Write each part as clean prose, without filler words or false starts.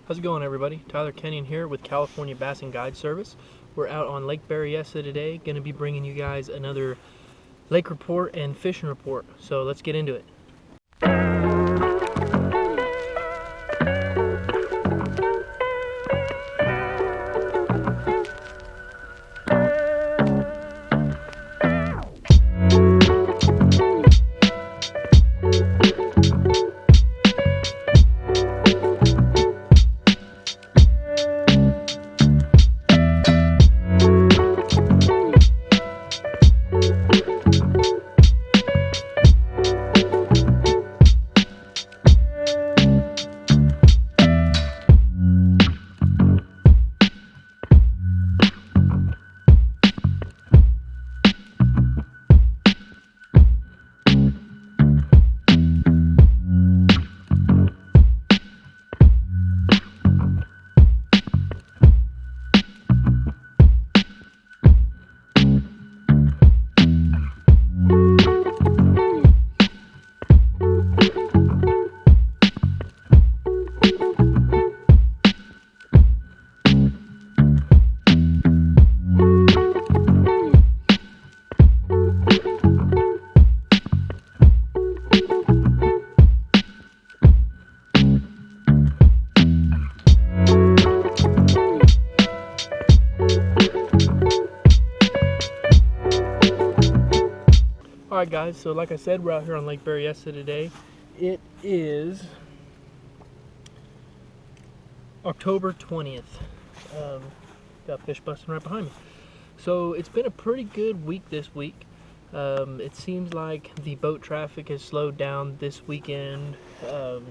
How's it going, everybody? Tyler Kenyon here with California Bass and Guide Service. We're out on Lake Berryessa today, going to be bringing you guys another lake report and fishing report. So let's get into it. Alright guys, so like I said, we're out here on Lake Berryessa today. It is October 20th. Got fish busting right behind me. So it's been a pretty good week this week. It seems like the boat traffic has slowed down this weekend. The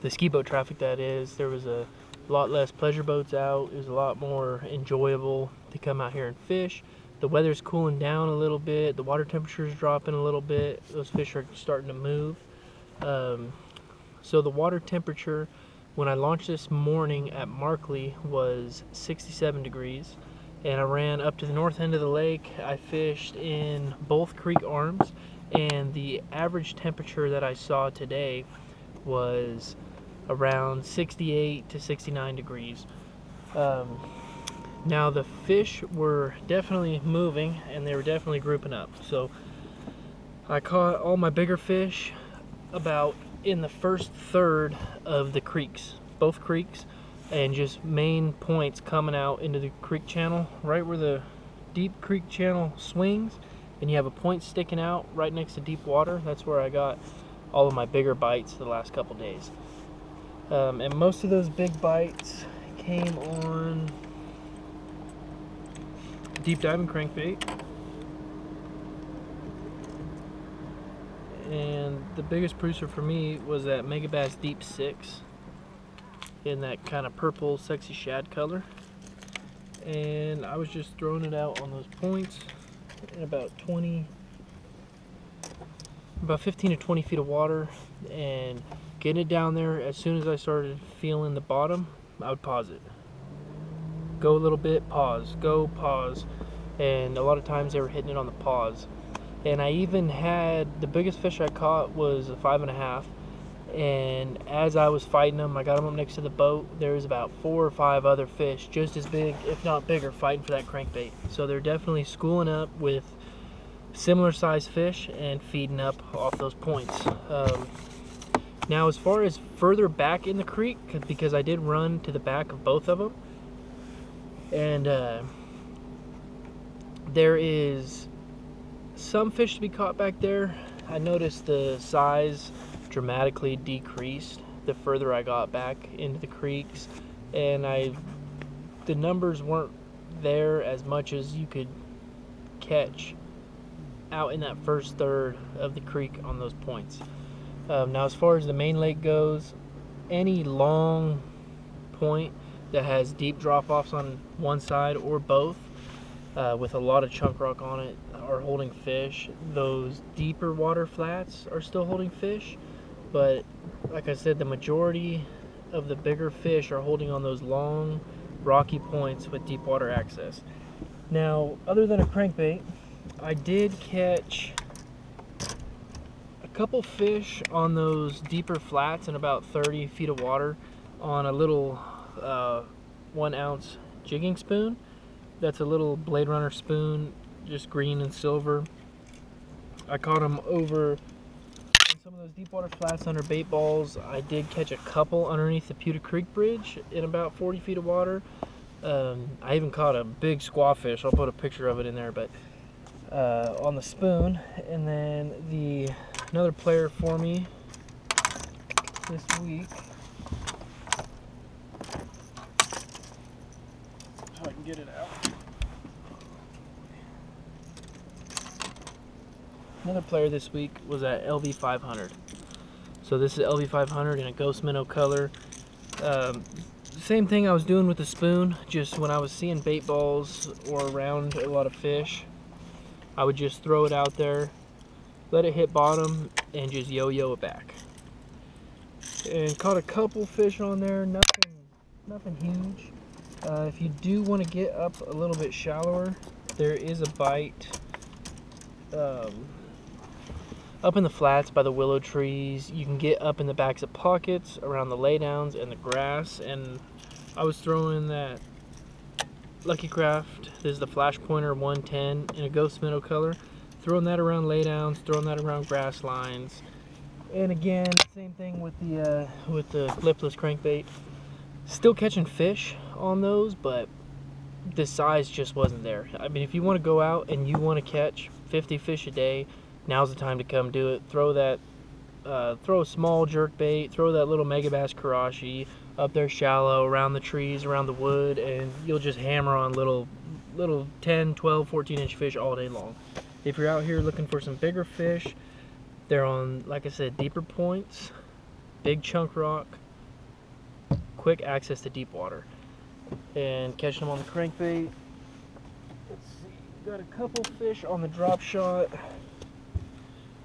ski boat traffic, that is. There was a lot less pleasure boats out. It was a lot more enjoyable to come out here and fish. The weather's cooling down a little bit. The water temperature is dropping a little bit. Those fish are starting to move. So the water temperature when I launched this morning at Markley was 67 degrees. And I ran up to the north end of the lake. I fished in both creek arms. And the average temperature that I saw today was around 68 to 69 degrees. Now the fish were definitely moving and they were definitely grouping up. So I caught all my bigger fish about in the first third of the creeks, both creeks, and just main points coming out into the creek channel, right where the deep creek channel swings, and you have a point sticking out right next to deep water. That's where I got all of my bigger bites the last couple days. And most of those big bites came on deep diving crankbait, and the biggest producer for me was that Megabass Deep 6 in that kind of purple sexy shad color, and I was just throwing it out on those points in about 15 to 20 feet of water and getting it down there. As soon as I started feeling the bottom, I would pause it. Go a little bit, pause, go, pause, and a lot of times they were hitting it on the pause. And I even had, the biggest fish I caught was a 5.5, and as I was fighting them, I got them up next to the boat. There was about 4 or 5 other fish just as big, if not bigger, fighting for that crankbait. So they're definitely schooling up with similar sized fish and feeding up off those points. Now as far as further back in the creek, because I did run to the back of both of them, and there is some fish to be caught back there. I noticed the size dramatically decreased the further I got back into the creeks, and the numbers weren't there as much as you could catch out in that first third of the creek on those points. Now as far as the main lake goes, any long point that has deep drop-offs on one side or both with a lot of chunk rock on it are holding fish. Those deeper water flats are still holding fish, but like I said, the majority of the bigger fish are holding on those long rocky points with deep water access. Now, other than a crankbait, I did catch a couple fish on those deeper flats in about 30 feet of water. on a little 1 ounce jigging spoon. That's a little Blade Runner spoon, just green and silver. I caught them over in some of those deep water flats under bait balls. I did catch a couple underneath the Pewter Creek Bridge in about 40 feet of water. I even caught a big squawfish. I'll put a picture of it in there, but on the spoon. And then another player for me this week, so I can get it out. Another player this week was at LV500. So this is LV500 in a ghost minnow color. Same thing I was doing with the spoon, just when I was seeing bait balls or around a lot of fish, I would just throw it out there, let it hit bottom, and just yo-yo it back. And caught a couple fish on there, nothing huge. If you do want to get up a little bit shallower, there is a bite up in the flats by the willow trees. You can get up in the backs of pockets around the laydowns and the grass, and I was throwing that Lucky Craft. This is the Flash Pointer 110 in a ghost minnow color. Throwing that around laydowns, throwing that around grass lines. And again, same thing with the lipless crankbait. Still catching fish on those, but the size just wasn't there. I mean, if you want to go out and you want to catch 50 fish a day, now's the time to come do it. Throw a small jerk bait, throw that little Megabass Karashi up there shallow, around the trees, around the wood, and you'll just hammer on little 10, 12, 14-inch fish all day long. If you're out here looking for some bigger fish, they're on, like I said, deeper points, big chunk rock, quick access to deep water, and catching them on the crankbait. Let's see, got a couple fish on the drop shot,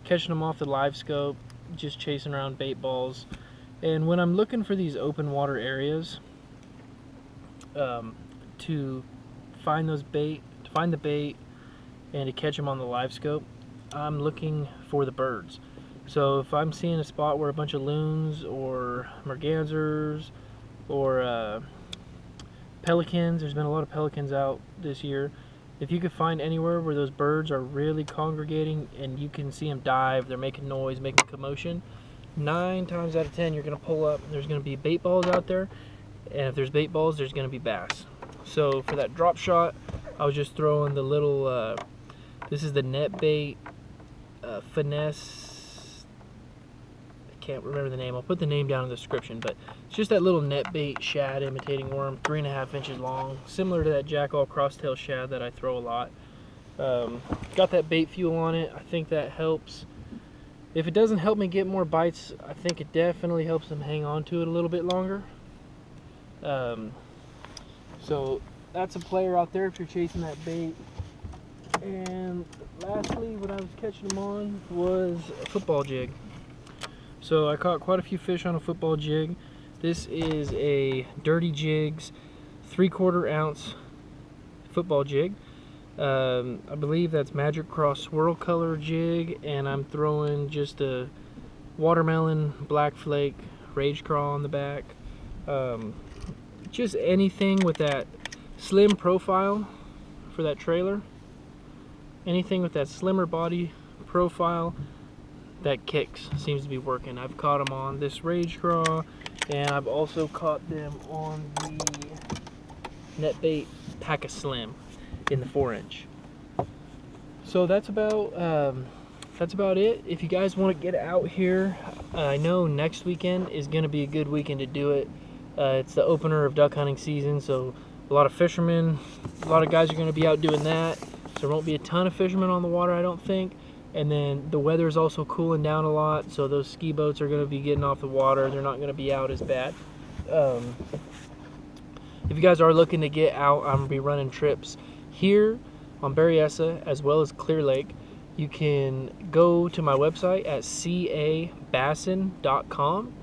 catching them off the live scope, just chasing around bait balls. And when I'm looking for these open water areas to find the bait and to catch them on the live scope, I'm looking for the birds. So if I'm seeing a spot where a bunch of loons or mergansers or pelicans, there's been a lot of pelicans out this year. If you could find anywhere where those birds are really congregating and you can see them dive, they're making noise, making commotion, 9 times out of 10 you're going to pull up, there's going to be bait balls out there, and if there's bait balls, there's going to be bass. So for that drop shot, I was just throwing the little, this is the net bait finesse, I can't remember the name, I'll put the name down in the description, but it's just that little net bait shad imitating worm, 3.5 inches long, similar to that jackall crosstail shad that I throw a lot. Got that bait fuel on it. I think that helps. If it doesn't help me get more bites, I think it definitely helps them hang on to it a little bit longer. So that's a player out there if you're chasing that bait. And lastly, what I was catching them on was a football jig. So I caught quite a few fish on a football jig. This is a Dirty Jigs 3/4 ounce football jig. I believe that's Magic Cross swirl color jig, and I'm throwing just a watermelon, black flake, rage craw on the back. Just anything with that slim profile for that trailer. Anything with that slimmer body profile that kicks seems to be working. I've caught them on this rage craw, and I've also caught them on the NetBait Pack a Slim in the 4-inch. So that's about it. If you guys want to get out here, I know next weekend is going to be a good weekend to do it. It's the opener of duck hunting season, so a lot of fishermen, a lot of guys are going to be out doing that. So there won't be a ton of fishermen on the water, I don't think. And then the weather is also cooling down a lot, so those ski boats are going to be getting off the water. They're not going to be out as bad. If you guys are looking to get out, I'm going to be running trips here on Berryessa as well as Clearlake. You can go to my website at cabassin.com,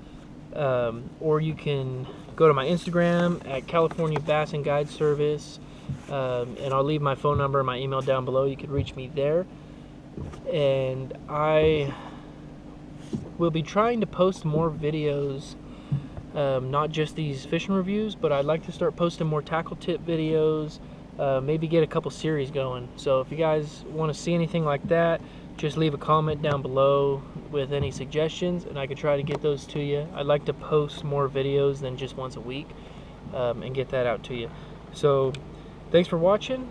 or you can go to my Instagram at California Bass and Guide Service, and I'll leave my phone number and my email down below. You can reach me there. And I will be trying to post more videos not just these fishing reviews, but I'd like to start posting more tackle tip videos, maybe get a couple series going. So if you guys want to see anything like that, just leave a comment down below with any suggestions and I could try to get those to you. I'd like to post more videos than just once a week and get that out to you. So thanks for watching.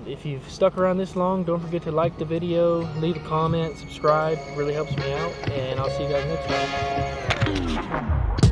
If you've stuck around this long, don't forget to like the video, leave a comment, subscribe. It really helps me out, and I'll see you guys next time.